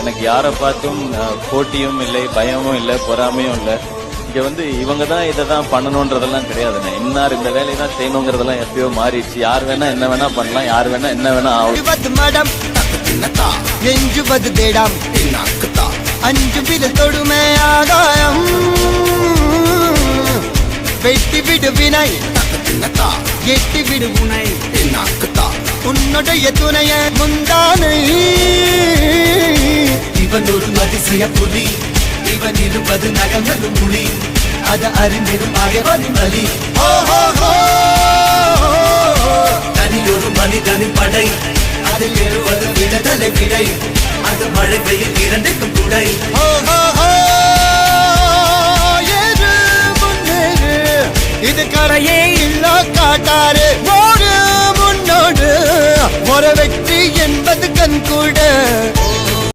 எனக்கு யாரை பார்த்தும் போட்டியும் இல்லை, பயமும் இல்லை, பொறாமையும் இல்லை. இங்க இவங்க தான் இதை தான் பண்ணணும்ன்றதெல்லாம் கிடையாதுண்ணே. இன்னார் இந்த வேலையை தான் செய்யணுங்கிறதெல்லாம் எப்பயோ மாறிடுச்சு. யார் வேணா என்ன வேணா பண்ணலாம், யார் வேணா என்ன வேணா ஆகும். அஞ்சு வித தொடுமை ஆகாயம் வெட்டி விடு வினை எட்டி விடு உனை உன்னுடைய துணைய முந்தானை. இவன் ஒரு அதிசய புலி, இவன் இருப்பது நகங்களும் மொழி, அது அறிந்திடும் ஆயவனின் வழி. தனி ஒரு மனிதனின் படை, அதில் எழுவது விடுதலை விடை, அது மழை பெய்யும் இரண்டுக்கும் துணை. இது கரையே இல்ல காட்டாரு ஓடு முன்னோடு ஒரு வெற்றி என்பது கண் கூட.